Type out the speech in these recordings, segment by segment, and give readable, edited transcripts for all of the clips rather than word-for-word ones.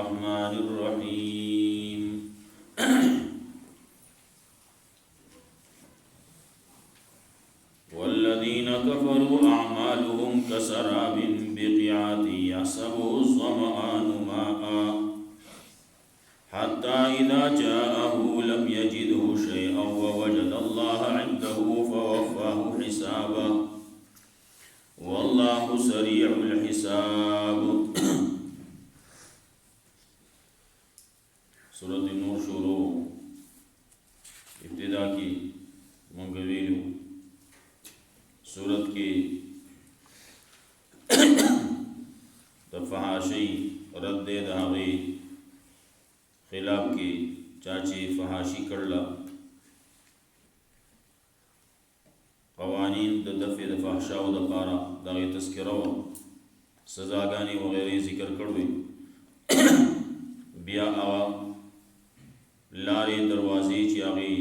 الرحمن الرحيم والذين كفروا أعمالهم كسراب بقيعة يحسبه الظمآن ماء حتى إذا جاءه لم يجده شيئا ووجد الله عنده فوفاه حسابه والله سريع الحساب. سورة النور شروع ابتدا کی منگویلو سورت کی فحاشی رد داغی خلاف کی چاچی فحاشی کرلا قوانین د دفع د فحشا او د پارا داغی تذکرہ سزاگانی وغیرہ ذکر کروی بیا آوا لارے دروازی چی آگی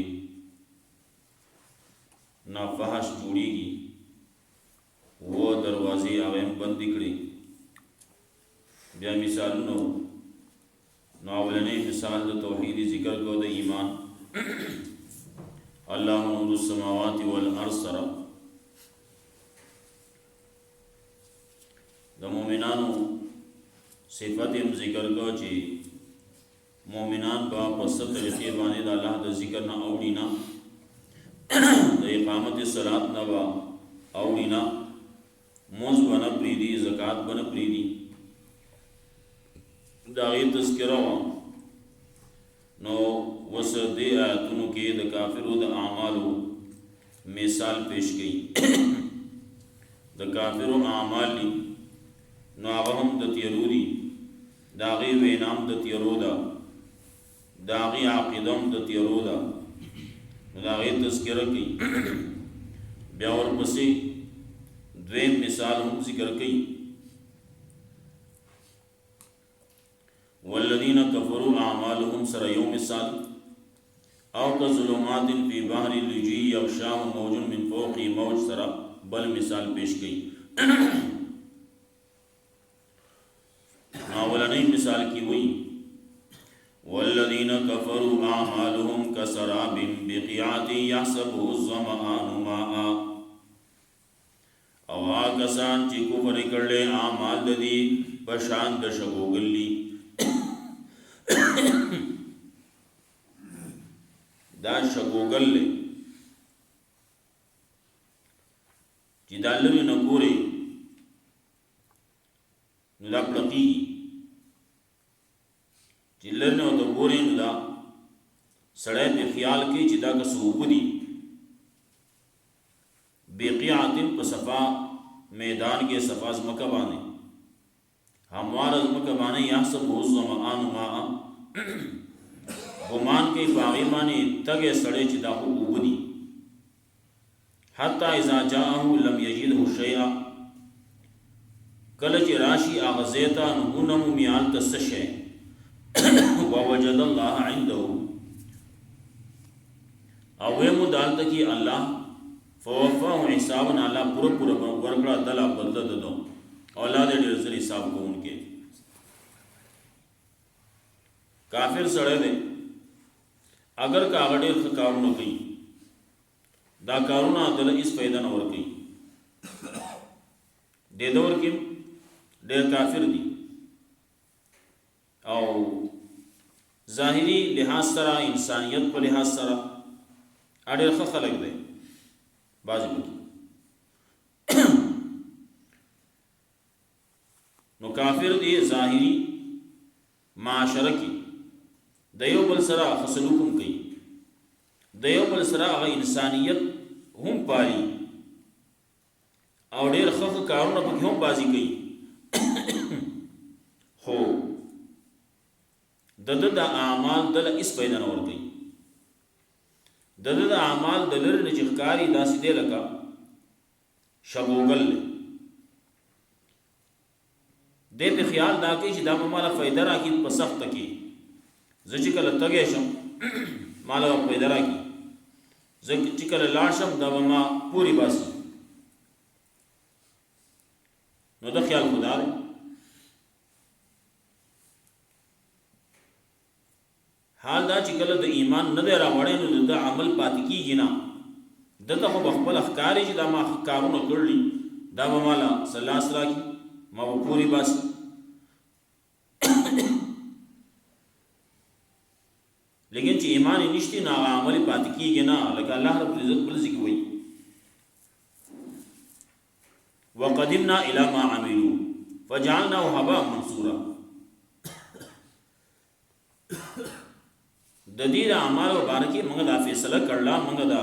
نا فحش جوڑی گی وہ دروازی آگے بند دکڑی بیا مثال ناولنی مثال دا توحیدی ذکر کو دا ایمان اللہ نور السماوات والارض سرا دا مومنانو صفت ذکر کو چی مومنان با پس طریقے بانے دا اللہ دا ذکر نا اوڑینا دا اقامت صلاة نا با اوڑینا موز بنا پریدی زکاة بنا پریدی دا غیر تذکرہ نو وس دے آیتونو کے دا کافرو دا اعمالو مثال پیش گئی دا کافرو اعمال لی نو آغا ہم دا تیرو دی دا غیر وینام دا تیرو دا غیر عقیدم دا تیرو دا غیر تذکرہ کی بیاور پسی دویم مثال ہم ذکر کی والذین کفروا اعمالهم سر یوم مثال او کظلمات فی بحر لجی یغشاہ موج من فوقی موج سر بل مثال پیش کی اولنی مثال کی ہوئی والذین کفروا اعمالهم کسراب بقیعة یحسبه الظمآن ماء او آکسان چی کفر کرلے اعمال دی پشان دشگو گلی دا شگوگل لے چی دا لوی نگورے نو دا پلقی چی لرنے و دا گورے نو دا سڑے پہ خیال کی چی دا کسوب دی بیقیعاتن پا صفا میدان کے صفا ازمکہ بانے ہموار ازمکہ بانے یحسب الظمآن ماء گمان کے باغی بانے تگے سڑے چی دا خوب دی حتی اذا جاءہو لم یجدہ شیئا کلچ راشی آغزیتا نمونمو میال تسشے ووجد اللہ عندہو اویمو دالتا کی اللہ فوفاہ حسابن اللہ پورا پورا ورکڑا دلا بدل دو اولاد ڈیرزر حساب کو ان کے کافر سڑے دے اگر کاغڑے کارونو کئی دا کارونا دل اس پیدا نور کئی دے دور کم دیر کافر دی او ظاہری لحاظ سرا انسانیت پر لحاظ سرا اڑیر خلق دے بازی بکی نو کافر دی ظاہری معاشرہ کی دیو بل سرا خسلوکم کئی دیو بل سرا اغا انسانیت ہم پاری او دیر خلق کارونا پکی ہم بازی کئی ہو دد اعمال دل اس پیدا نور کئی دد اعمال دلر نچخکاری داسی دے لکا شگوگل لے دے پہ خیال دا کی چی دا مالا فائدہ را کی پسخت کی زچکل تگیشم مالا فائدہ را کی زچکل لاشم دا ما پوری باسی نو دا خیال خدا رہے حال دا چې کله د ایمان نه دی راوړی نو د عمل پاتې کېږي نه. دته خو به خپله ښکاري چې دا ما کارونه کړلي دا به ماله سلاس راکړي ما به پورې باسي. لیکن چې ایمان یې نشتی نو هغه عمل پاتې کېږي نه. لکه الله رب العزت بل ځای کې وایي وقدمنا الى ما عملوا فجعلناه هباء منثورا. د دې د اعمالو باره کې موږ دا فیصله کړله، موږ دا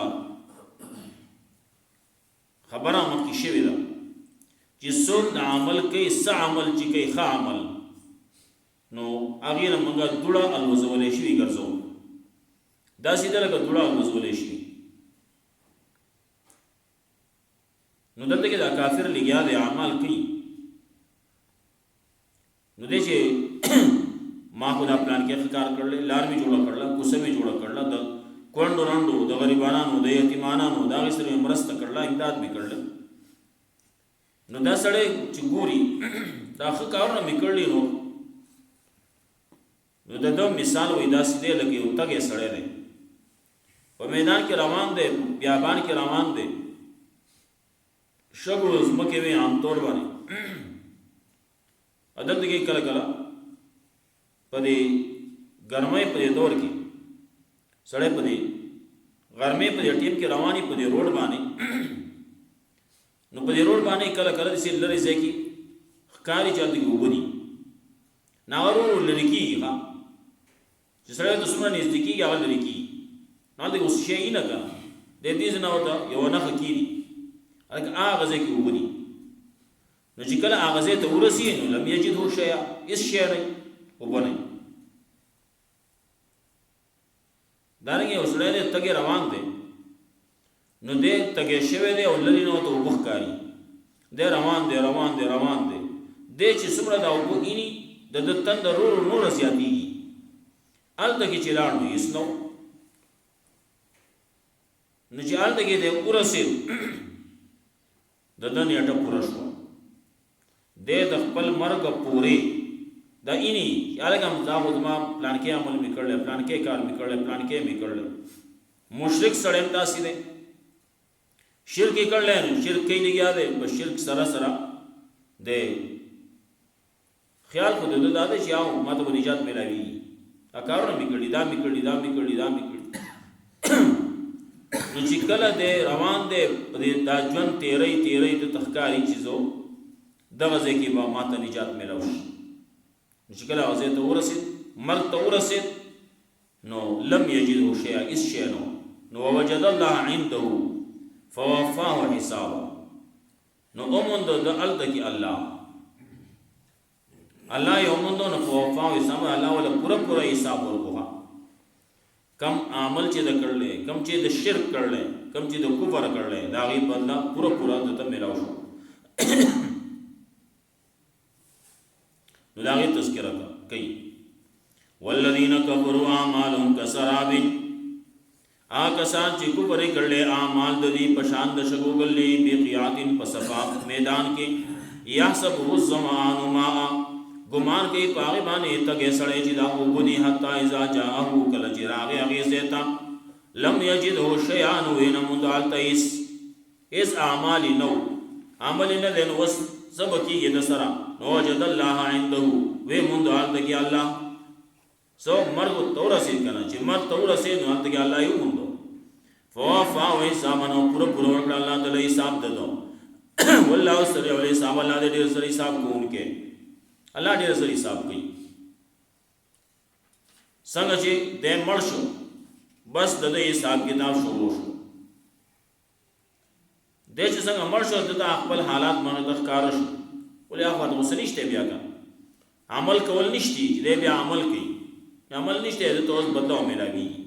خبره مخکې شوې ده چې څوک د عمل کوي څه عمل چې کوي ښه عمل نو هغې نه موږ دوړه الوزولی شوي ګرځو. داسې ده لکه دوړه الوزولی شوي. نو دلته کې دا کافر لګیا دی اعمال کوي نو دی چې ما خو دا پلان کې ښه کار کړلی، لار مې جوړه کړله، کوڅه مې جوړه کړله، د کونډو رنډو د غریبانانو د یتیمانانو د هغې سره مې مرسته کړله، امداد مې کړله. نو دا سړی چې ګوري دا ښه کارونه مې کړلي نو د ده مثال وایي داسې دی لکه یو تږی سړی دی په میدان کې روان دی، بیابان کې روان دی، شګو ځمکې وې عامطور باندې. دلته کې کله کله په دې ګرمۍ په دې دور کې سړی په دې غرمې په دې ټیم کې رواني په دې روډ باندې نو په دې روډ باندې کله کله داسې لرې ځای کې ښکاري چې هلته کې اوبه دي نو هغه ورو ورو لرې کېږي چې سړی ته څومره نږدې کېږي هغه لرې کېږي. نو هلته کې اوس شی نه که د دې ځای نه ورته یوه نښه کېږي هلته هغه ځای کې اوبه دي. نو چې کله هغه ځای ته ورسېږي نو لم یجده شیئا، هېڅ شی نه اوبه نه. دارنګې یو سړی دی تږی روان دی نو دی تږی شوی دی او لرې نه ورته اوبه ښکاري، دی روان دی روان دی روان دی دی چې څومره دا اوبه ویني د ده تنده ورو ورو نوره زیاتېږي. هلته کې چې لاړ نو هېڅ نه و. نو چې هلته کې دی ورسېد د ده نیټه پوره شوه، دی د خپل مرګه پورې دا اینی هلکه دا خو زما پلانکې عمل مې کړلی، پلانکې کار مې کړلی، پلانکې مې کړلی. مشرک سړی هم داسې دی، شرک یې کړلی نو شرک کوي لګیا دی، په شرک سره سره دی خیال خو د ده دا دی چې او ما ته به نجات میلاویږي، دا کارونه مې کړي، دا مې کړي، دا مې کړي، دا مې کړي. نو چې کله دی روان دی په دې دا ژوند تېری تېری د ته ښکاري چې زه دغه ځای کې به ما ته نجات میلاو شي. نو چې کله هغه ځای ته ورسېد، مرګ ته ورسېد نو لم یجده شیئا، هېڅ شی نه و. نو ووجد الله عنده فوفاه حسابه، نو ومونده د هلته کې الله یې ومونده نو فوفاه حسابه، الله وله پوره پوره حساب ورکوه. کم عمل چې د کړلی، کم چې د شرک کړلی، کم چې د کفر کړلی، د هغې بدله پوره پوره دته میلاو شو. نو د هغې تذکره کوي والذین کفروا اعمالهم کسراب، هغه کسان چې کفر یې کړلی اعمال د دوی په شان د شګو ګلې بقیعة په صفا میدان کې یحسبه الظمآن ماء، ګمان کوي په هغې باندې تږی سړی چې دا اوبه دي حتی اذا جاءه، کله چې راغی هغې ځای ته لم یجده شیئا، نو ویې نه موند هلته هېڅ اعمال یې نه و، عمل یې نه دی. نو اوس څه به کېږي د سره؟ نو وجد الله عنده، ویې موند هلته کې الله څه مرګ ته ورسېد که نه، چې مرګ ته ورسېد نو هلته کې الله یې وموندو. فوفاه حسابا، نو پوره پوره ورکړه الله تعالی حساب د ده. والله سریع الحساب، الله دې ډېر زر حساب کوونکی، الله ډېر زر حساب کوي. څنګه چې دی مړ شو بس د ده حساب کتاب شروع شو. دی چې څنګه مړ شو د ده خپل حالات باندې ته ښکاره شو، ولې هغه ته غوسه نشته بیا که عمل کول نشتی چې دی بیا عمل کوي، عمل نشته د ته اوس بدله ومیلاویږي.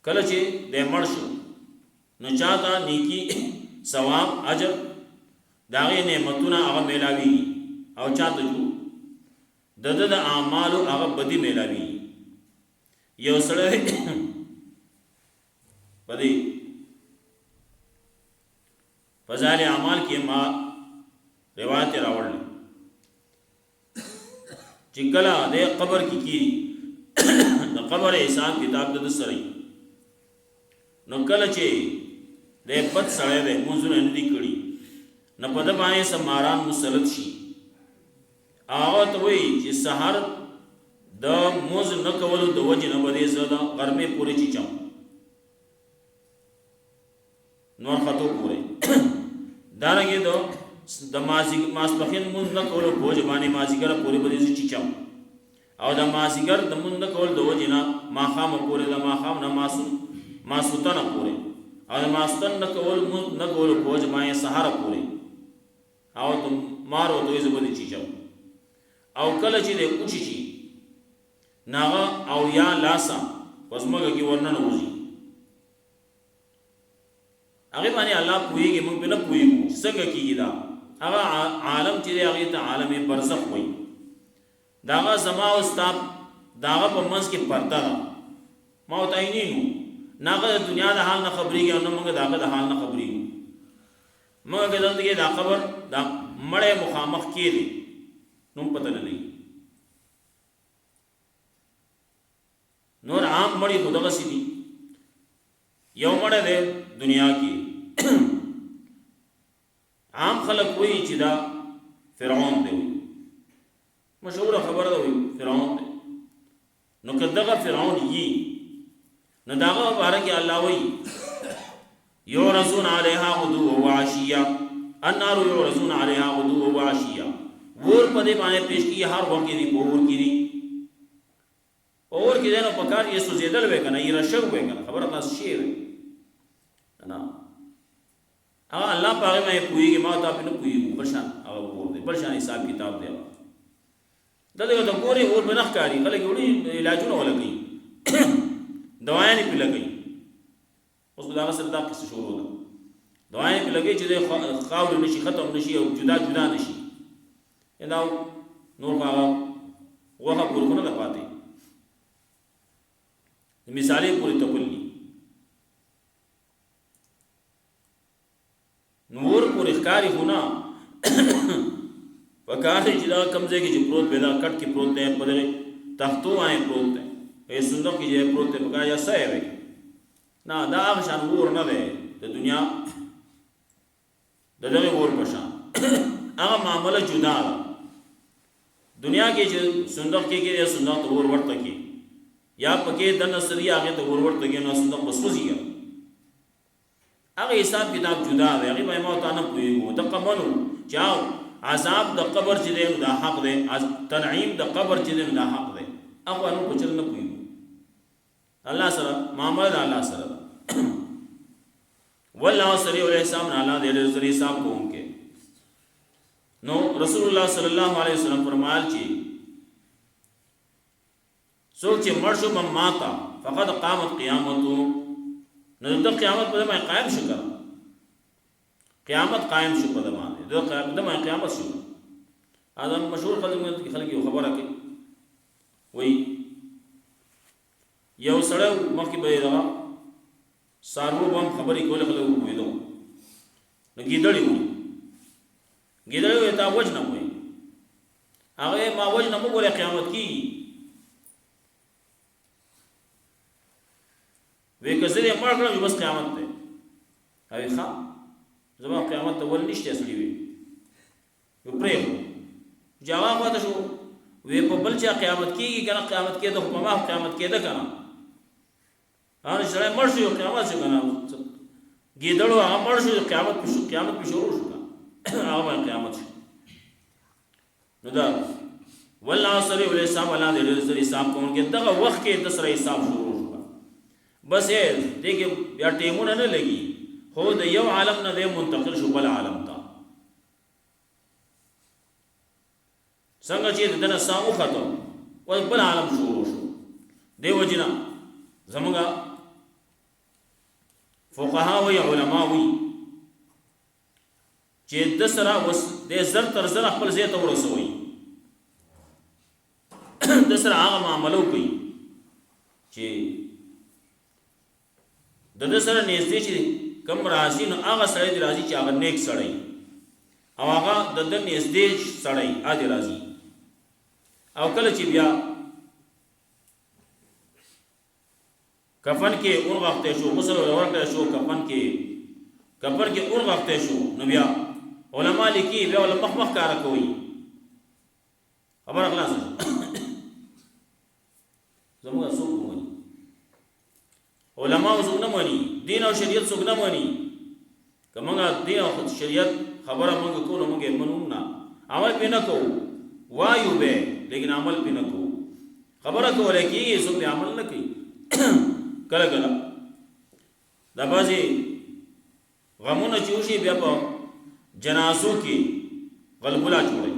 کله چې دی مړ شو نو چا ته نیکي ثواب اجر د هغې نعمتونه هغه میلاویږي، او چا ته جو د ده د اعمالو هغه بدي میلاویږي. یو سړی په دې فضایل اعمال کې ما روایت راوړل چې کله د قبر کې کی د قبر حساب کتاب د سره نو کله چې د پد سره د منځونه نه دی کړی نه په د باندې سماران مسلط شي هغه ته وایي چې سحر د موز نه کولو د وجې نه به دې زه د غرمې پورې چیچم نور خطو پورې دارنګې د ماسپښین مونځ نه کولو په وجې باندې مازدیګر پورې به دې زه چیچم او د مازدیګر د مونځ نه کولو د وجې نه ماښامه پورې د ماښام نه ماسوتنه پورې او د ماسوتن نه کولو مونځ نه کولو په وجې باندې سهاره پورې او د مارو ته زه به دې چیچم او کله چې دې وچیچي ناغه او یا لاسا پسمګه کې ورننه وځي هغه باندې الله پويږي موږ په نه پويږو څنګه کیږي دا هغه عالم چې هغه ته عالم برزخ وایي داغه زما او استاد داغه په منځ کې پرده ما او تاینینو ناغه دنیا د حال نه خبرېږي او موږ داغه د حال نه خبرېږو موږ دلته دا خبر دا مړې مخامخ کېږي نو پته نه لګي نور عام مړی خو دغه سي دي یو مړی دی دنیا کې عام خلک وایي چې دا فرعون دی مشهوره خبره ده وایي فرعون دی نو که دغه فرعون یي نو دغه باره کې الله وایي یعرضون علیها غدوا وعشیا النار یعرضون علیها غدوا وعشیا ور په دې باندې پیش کیږي هر وخت کې دی په ور کې دی اور کې دنه پکار یې سوزیدل وکنه یې رشو وکنه خبره تاسو شی وي نه الله پاره مې پويږي ما ته په پويږي پرشان او ور دي پرشان حساب کتاب دی دغه د ګوري اور بنخ کاری خلک وړي علاجونه ولګي دوايان په لګي اوس دا سره دا څه شروع ده دوايان په لګي چې خاور نشي ختم نشي او جدا جدا نشي دا نور هغه وغه پورونه ده پاتې مثالې پوری تپلی نور پوری ښکاری ہونا پکاره چې دا کمزې کې چې پروت پیدا کټ کې پروت دی په دې تختو باندې پروت دی په صندوق کې چې پروت دی پکاره یا سې وي نه دا هغه شان ور نه دی د دنیا دغه ور پشان هغه معاملې جدا ده دنیا کې چې صندوق کې صندوق ور ورته کې یا پکې د نصری هغه ته ورورته کې نو صندوق بسوځي هغه حساب کتاب جدا دی هغه به ما ته نه پويګو د قمنو چاو عذاب د قبر چې دی دا حق دی تنعیم د قبر چې دی دا حق دی هغه نو په چل نه پويګو الله سره معاملې الله سره والله سریع الحساب الله دې سره حساب کوونکې نو رسول الله صلی الله علیه وسلم فرمایل چې سوچ چې مرشو من ماتا فقد قامت قیامتو نو د قیامت په دمه قائم شو کړه قیامت قائم شو په دمه د قیامت شو اذن مشهور خلک یو خبره کوي وای یو سره مخکې به دا سارو بم خبرې کوله خلک وېدو نو ګیدړی ته وجنه وای هغه ما وجنه مو ګوره قیامت کی وې کزره مړ کړم بس قیامت ده اوی ښا زما قیامت ته ول نشته سړي وي یو پرې جواب وته شو وې په بل چې قیامت کیږي کنه قیامت کې د حکمه قیامت کې ده کنه هر شړې مړ شو قیامت څنګه کنه ګیدړو هغه مړ شو قیامت په شروع شو هغه قیامت شو نو دا والله سره ولې حساب الله دې سره حساب کوونکې دغه وخت کې د سره حساب شروع بس یہ دیکھیں یا ٹیمونه نه لګي هو د یو عالم نه د منتقل شو بل عالم ته څنګه چې دنه ساو خطو او بل عالم شروع شو دیو جنا زمونږه فقها او علماء وي چې د سره وس د زر تر زر خپل ځای ته ورسوي د سره هغه معاملو کوي چې د سره نږدې چې کم راځي نو هغه سړی دی راځي چې هغه نیک سړی او هغه د نږدې سړی اځي راځي او کله چې بیا کفن کې اون وخت شو غسل ورکړ شو کفن کې اون وخت شو نو بیا علما لیکي بیا علما مخ کار کوي خبر خلاص زموږ څوک مونږ علما څوک نه مونږ دین او شریعت څوک نه مونږ کومه دین او شریعت خبره مونږ کوو مونږ منو نه عمل پې نه کوو وایو به لیکن عمل پې نه کوو خبره کوله کېږي څوک دې عمل نه کوي کله کله دا بعضې غمونه چې وشي بیا په جنازو کې غلبلا جوړوي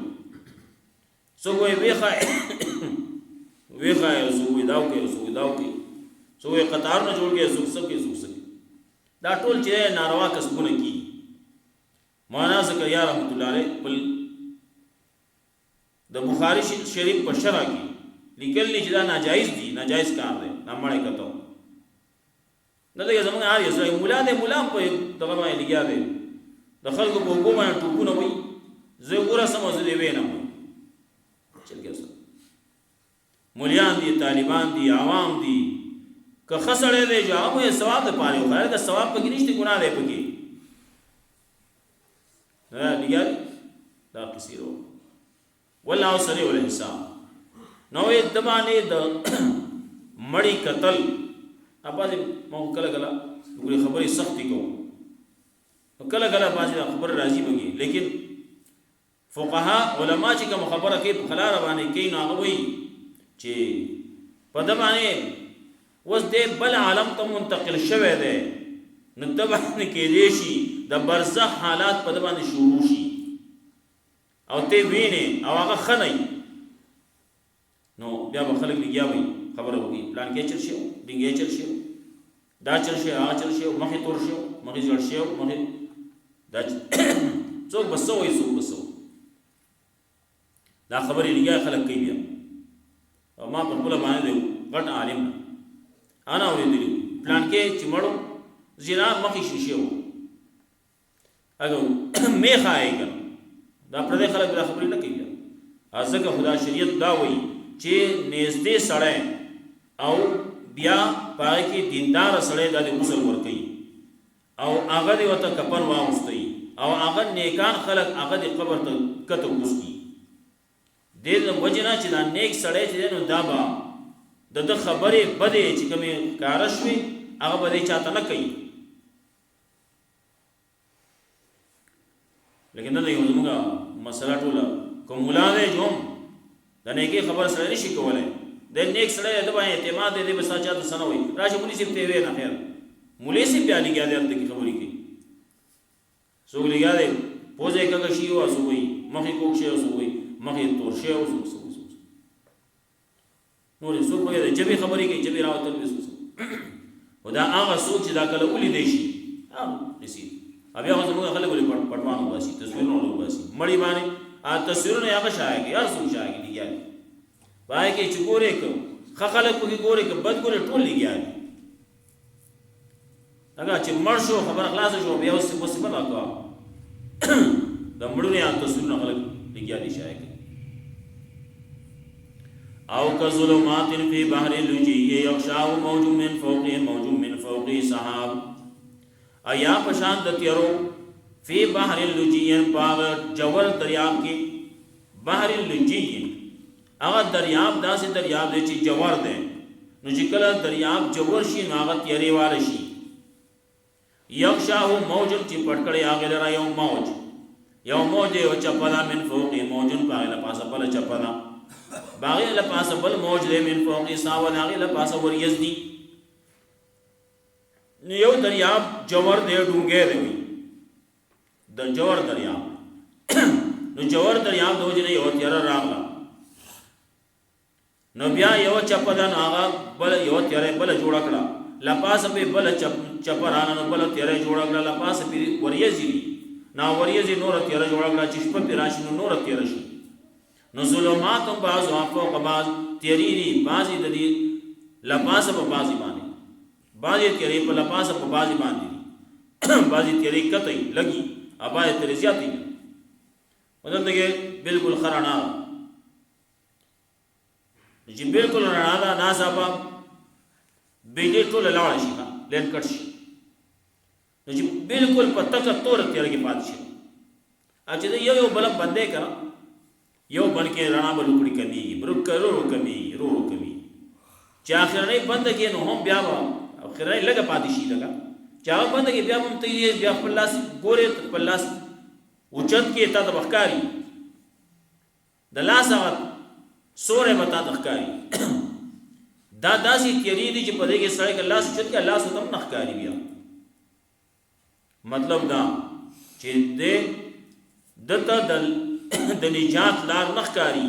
څوک وایي ویښایې څوک وایي دا وکړي څوک وایي دا وکړي څوک وایي قطارونه جوړ کړي څوک څه کوي څوک څه کوي دا ټول چې ناروا کسبونه کېږي مولانا زکریا رحمت الله علیه بل د بخاري شریف په شرح کې لیکلي چې دا ناجایز دي ناجایز کار دی نامړی کته نه دی زموږ هر یو ځای مولا دی مولا په دغه باندې لګیا دی د خلکو په اوږو باندې ټوپونه وایي زه ورسم او زه دې وینم چل کې اوسه مولیان دي طالبان دي عوام دي که ښه سړی دی چې هغه یې ثواب دپاره وخایي د ثواب پکې نشته ګناه دی پکې لګیا دی دا قصې رو والله سریع الحساب نو د باندې د مړی قتل اباځي مو کله کله ګوري خبرې سختي کوو کله کله باځي خبر راځي بږي لیکن فقها علما چې کوم خبره کوي په خلاره باندې کوي نو هغه وایي چې په د باندې اوس دې بل عالم ته منتقل شوی دی نو د باندې کېدی شي د برزخ حالات په د باندې شروع شي او ته وینې او هغه ښه نه نو بیا به خلک لګیا وي خبره وکړي پلان کې چل شي ډینګې چل شي دا چل شي هغه چل شي مخې تور شي مخې جوړ شي مخې دا څوک بسو وي څوک بسو دا خبرې لګیا خلک کوي بیا او ما په خپل باندې غټ عالم انا اورېدلی پلان کې چې مړو زینا مخې شي و اګه میخه ایګل دا پردې خلک دا خبرې نه کوي ځکه خدا شریعت دا وایي چې نږدې سړی او بیا پای کې دیندار سړی د غسل ورکوي او هغه دې ورته کفن واغوستی او هغه نیکان خلک هغه د قبر ته کته وګستی دې وجه نه چې دا نیک سړی چې نو دا به د خبرې بدې چې کومې کاره شوي هغه به دې چاته نه کوي لیکن دا یو زموږ مسله ټوله کوم ملا دی چې هم د نیکۍ خبره سره نشي کولی د نیک سړی د باندې اعتماد دی بس چاته څه نه وایي راشي مولي صاحب ته یې ویې نه خیر مولي صاحب بیا لګیا دی هلته کې خبرې کوي څوک لګیا دی پوزه یې کږه شي او څوک وایي مخ یې کوږ شي او څوک وایي مخ یې تور شي او څوک نورې څوک به د ژبې خبرې کوي ژبې راوتل خو دا هغه څوک چې دا کله ولیدی شي نسي بیا خو زموږ خلک ولې پټوان وباسي تصویرونه وباسي مړی باندې تصویرونه هغه شایع کوي هر څوک شایع کوي لګیا دي پای کې چې ګورې که ښه خلک پکې ګورې که بد ګورې ټول لګیا دي هغه چې مړ شو خبره خلاصه شو بیا اوس مصیبت راکوه د مړونو یا تصویرونه خلک لګیا دي شایع کوي او کظلمات فی بحر اللجی یغشاه موج من فوقه موج من فوقه سحاب ایا پشان د تیرو فی بحر اللجی پاغ جور دریاب کې بحر اللجی هغه دریاب داسې دریاب دی چې جوور دی نو چې کله دریاب جوور شي نو هغه تیرې واله شي یغشاه موج چې پټ کړی هغه لره یو موج یو چپلا من فوقه موج پاغ له پاسه بل چپلا باغی لپاسه بل موج دی من فوقی ساول هغې لپاسه وریځ دي یو دریاب جوور دی ډونګی دی وي د جوور دریاب نو جوور دریاب د وجې نه یوه تیاره راغله نو بیا یوه چپه ده نو هغه بله یوه تیاره بله جوړه کړه لپاسه پې بله چپه رانه نو بله تیاره جوړه کړه لپاسه پې وریځې دي نو وریځې نوره تیاره جوړه کړه چې شپه پې راشي نو نوره تیاره شي نو ظلمات بعض فوق بعض تیری دی بعضی د دې لپاسه په بعضی باندې بعضی تیری په لپاسه په بعضی باندې بعضی تیری کتای لګي ابای تیری زیاتی ودلته کې بالکل خرانا چې بالکل رڼا ده ناڅاپه بجلی ټوله لاړه شي لین کټ شي نو چې بالکل په تکه توره تیاره کې پاتې شي او چې یو یو بلب بندې کړه یو بن کې رڼا به لوکړي کمیږي ورو کمیږي چې اخرنۍ بند کې نو هم بیا به اخرنۍ لږه پاتې شي لږه چې هغه بند کې بیا به هم ته یې بیا خپل لاس ګورې خپل لاس اوچت کې تا ته به ښکاري د لاس هغه سوری به تا ته ښکاري دا داسې تیارې دي چې په دې کې سړی که لاس اوچت کړي لاس ورته هم نه ښکاري بیا مطلب دا چې دته د نجات لار نه ښکاري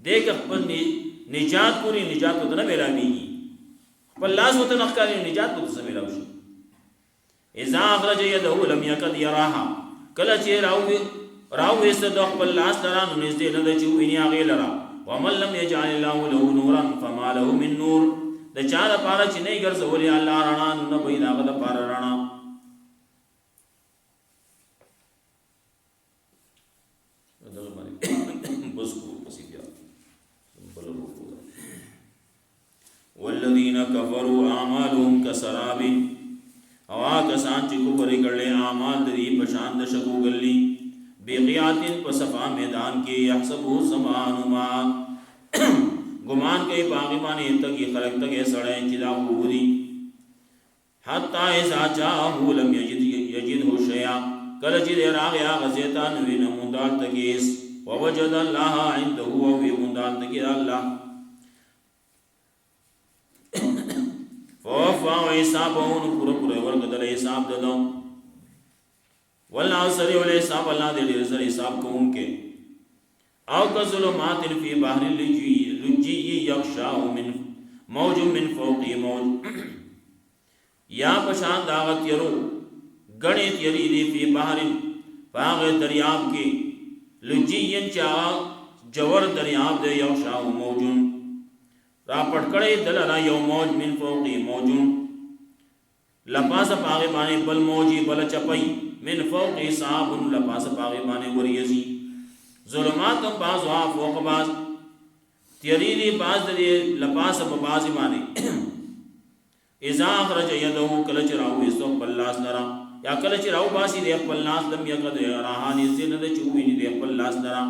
دی که خپل نجات پوری نجات ورته نه میلاویږي خپل لاس ورته نه ښکاري نجات ورته څه میلاو شي اذا اخرج يده لم يكد يراها کله چې راوویسته د خپل لاس لره نو نږدې نه ده چې وویني هغې لره ومن لم يجعل الله له نورا فما له من نور د چا دپاره چې نه یې ګرځولې الله رڼا نو نه به یې د هغه دپاره رڼا والذین کفروا اعمالهم کسراب او کسان چې کفر کړي اعمال دې په شان د شګو غلي بقیاتن په صفا میدان کې يحسبه زمان ما ګمان کوي باغی باندې ته کې خلق ته سړی چې دا ووري حتا اذا جاءه لم يجده شيئا کله چې راغی هغه زیتان وینه مونږ ته کېس ووجد الله عنده ومونږ ته کې الله فوفا و حسابون پورا ورکدل حساب ددو والله سریع الحساب اللہ دے دیر سر حساب کون کے او کا ظلمات فی بحر لجی یخشاہ من موج من فوقی موج یا پشان داغت یرو گڑی تیری دی فی بحر فاغ دریاب کی لجی چاہ جور دریاب دے یخشاہ موجن را پټکړې دلرا یو موج من فوقی موجون لپاس پاغه باندې بل موجی بل چپای من فوقی صحاب لپاس پاغه باندې وریزي ظلمات بعض وا فوق بعض تیری بعض دې لپاس په بعض باندې اذا اخرج يده کل چراو یسو بلاس لرا یا کل چراو باسی دې خپل لاس لم یقد راهانی زنه د چوینی دې خپل لاس لرا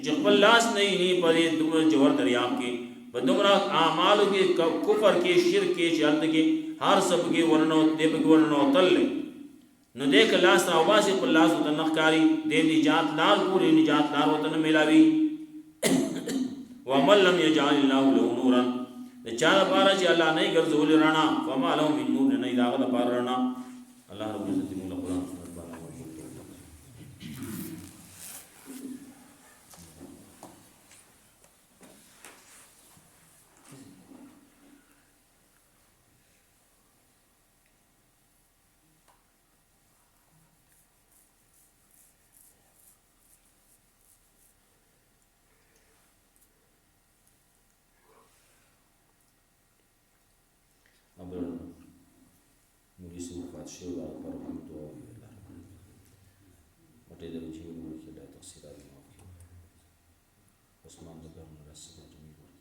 چې خپل لاس نه ني پرې دومره جوړ دریاب کې بدمرا اعمالو کې کفر کې شرک کې شرط کې هر سب کې ورنو دې په ورنو تل نو دې کلاس او واسي په لاس د نخکاری دې نجات لار پوری نجات لار وته ملاوي ومن لم يجعل الله له نورا چا لپاره چې الله نه ګرځول رڼا فما له من نور نه دا لپاره رڼا الله رب عزت مولا قرآن شو دا پر کوم دعا ویلا مټې د وجې نور کې د تفسیرات ما عثمان د ګرم رسمه جمعي